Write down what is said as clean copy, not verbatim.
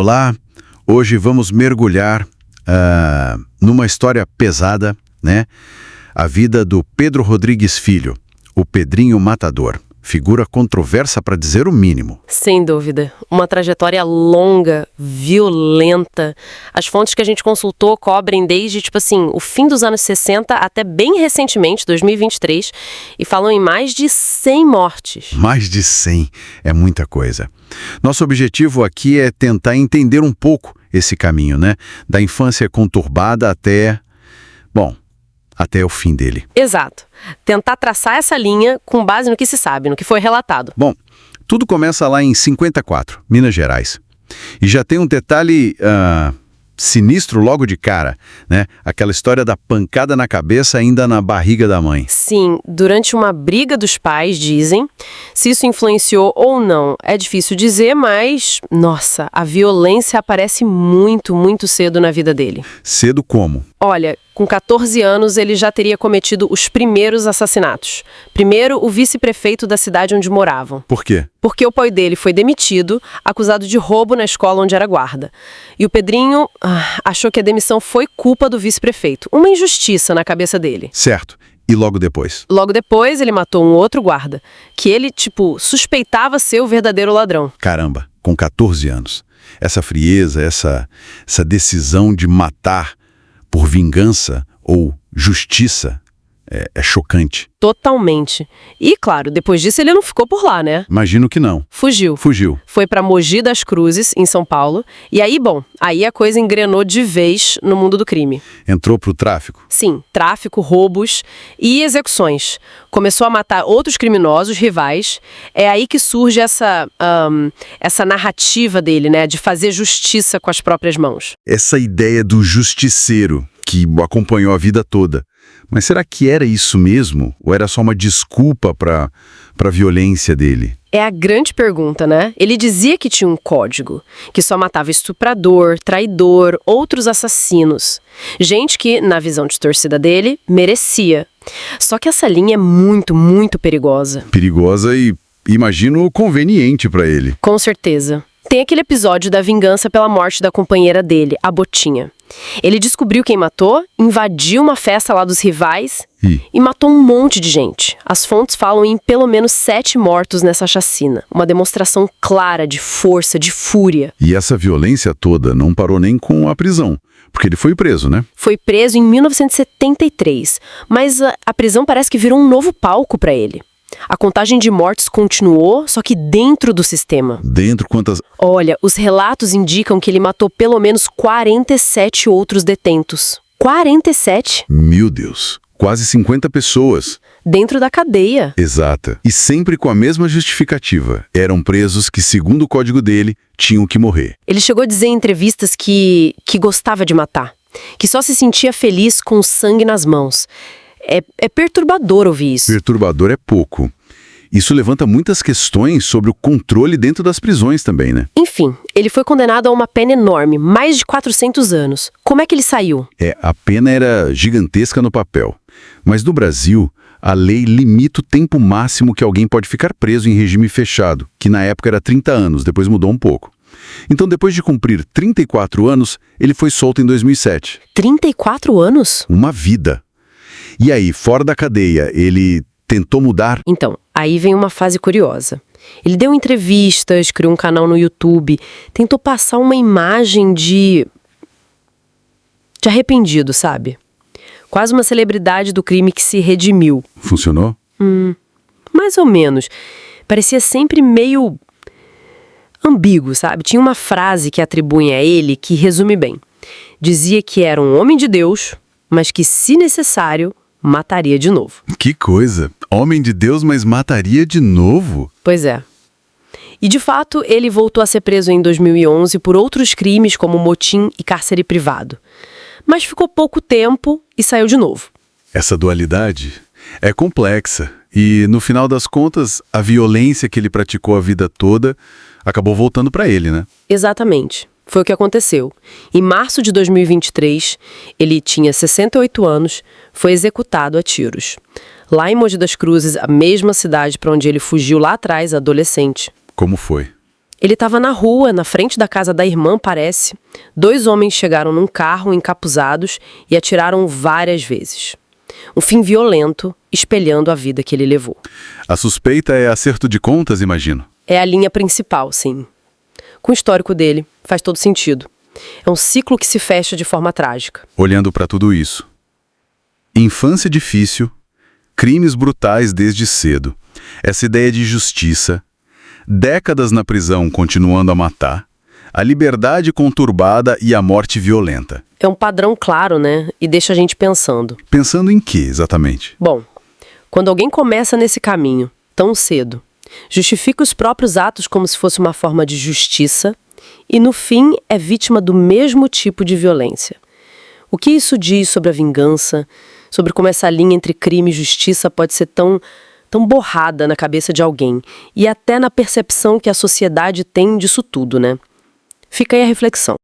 Olá, hoje vamos mergulhar numa história pesada, né? A vida do Pedro Rodrigues Filho, o Pedrinho Matador. Figura controversa para dizer o mínimo. Sem dúvida. Uma trajetória longa, violenta. As fontes que a gente consultou cobrem desde, o fim dos anos 60 até bem recentemente, 2023, e falam em mais de 100 mortes. Mais de 100 é muita coisa. Nosso objetivo aqui é tentar entender um pouco esse caminho, né? Da infância conturbada até o fim dele. Exato. Tentar traçar essa linha com base no que se sabe, no que foi relatado. Bom, tudo começa lá em 54, Minas Gerais. E já tem um detalhe sinistro logo de cara, né? Aquela história da pancada na cabeça ainda na barriga da mãe. Sim, durante uma briga dos pais, dizem. Se isso influenciou ou não, é difícil dizer, mas, nossa, a violência aparece muito, muito cedo na vida dele. Cedo como? Olha, com 14 anos ele já teria cometido os primeiros assassinatos. Primeiro, o vice-prefeito da cidade onde moravam. Por quê? Porque o pai dele foi demitido, acusado de roubo na escola onde era guarda. E o Pedrinho achou que a demissão foi culpa do vice-prefeito. Uma injustiça na cabeça dele. Certo. E logo depois? Logo depois, ele matou um outro guarda, que ele, suspeitava ser o verdadeiro ladrão. Caramba, com 14 anos. Essa frieza, essa decisão de matar por vingança ou justiça é chocante. Totalmente. E, claro, depois disso ele não ficou por lá, né? Imagino que não. Fugiu. Foi pra Mogi das Cruzes, em São Paulo. E aí a coisa engrenou de vez no mundo do crime. Entrou pro tráfico? Sim, tráfico, roubos e execuções. Começou a matar outros criminosos, rivais. É aí que surge essa narrativa dele, né? De fazer justiça com as próprias mãos. Essa ideia do justiceiro que o acompanhou a vida toda. Mas será que era isso mesmo? Ou era só uma desculpa para a violência dele? É a grande pergunta, né? Ele dizia que tinha um código, que só matava estuprador, traidor, outros assassinos. Gente que, na visão distorcida dele, merecia. Só que essa linha é muito, muito perigosa. Perigosa e, imagino, conveniente para ele. Com certeza. Tem aquele episódio da vingança pela morte da companheira dele, a Botinha. Ele descobriu quem matou, invadiu uma festa lá dos rivais e matou um monte de gente. As fontes falam em pelo menos 7 mortos nessa chacina. Uma demonstração clara de força, de fúria. E essa violência toda não parou nem com a prisão, porque ele foi preso, né? Foi preso em 1973, mas a prisão parece que virou um novo palco para ele. A contagem de mortes continuou, só que dentro do sistema. Dentro quantas? Olha, os relatos indicam que ele matou pelo menos 47 outros detentos. 47? Meu Deus, quase 50 pessoas. Dentro da cadeia. Exata. E sempre com a mesma justificativa. Eram presos que, segundo o código dele, tinham que morrer. Ele chegou a dizer em entrevistas que gostava de matar, que só se sentia feliz com sangue nas mãos. É perturbador ouvir isso. Perturbador é pouco. Isso levanta muitas questões sobre o controle dentro das prisões também, né? Enfim, ele foi condenado a uma pena enorme, mais de 400 anos. Como é que ele saiu? A pena era gigantesca no papel. Mas no Brasil, a lei limita o tempo máximo que alguém pode ficar preso em regime fechado, que na época era 30 anos, depois mudou um pouco. Então, depois de cumprir 34 anos, ele foi solto em 2007. 34 anos? Uma vida. E aí, fora da cadeia, ele tentou mudar? Então, aí vem uma fase curiosa. Ele deu entrevistas, criou um canal no YouTube, tentou passar uma imagem de arrependido, sabe? Quase uma celebridade do crime que se redimiu. Funcionou? Mais ou menos. Parecia sempre meio ambíguo, sabe? Tinha uma frase que atribuem a ele que resume bem. Dizia que era um homem de Deus, mas que, se necessário, mataria de novo. Que coisa! Homem de Deus, mas mataria de novo? Pois é. E, de fato, ele voltou a ser preso em 2011 por outros crimes como motim e cárcere privado. Mas ficou pouco tempo e saiu de novo. Essa dualidade é complexa. E, no final das contas, a violência que ele praticou a vida toda acabou voltando para ele, né? Exatamente. Foi o que aconteceu. Em março de 2023, ele tinha 68 anos, foi executado a tiros. Lá em Mogi das Cruzes, a mesma cidade para onde ele fugiu lá atrás, adolescente. Como foi? Ele estava na rua, na frente da casa da irmã, parece. 2 homens chegaram num carro encapuzados e atiraram várias vezes. Um fim violento, espelhando a vida que ele levou. A suspeita é acerto de contas, imagino. É a linha principal, sim. Com o histórico dele, faz todo sentido. É um ciclo que se fecha de forma trágica. Olhando para tudo isso. Infância difícil, crimes brutais desde cedo, essa ideia de justiça, décadas na prisão continuando a matar, a liberdade conturbada e a morte violenta. É um padrão claro, né? E deixa a gente pensando. Pensando em quê, exatamente? Bom, quando alguém começa nesse caminho, tão cedo, justifica os próprios atos como se fosse uma forma de justiça e, no fim, é vítima do mesmo tipo de violência. O que isso diz sobre a vingança, sobre como essa linha entre crime e justiça pode ser tão borrada na cabeça de alguém e até na percepção que a sociedade tem disso tudo, né? Fica aí a reflexão.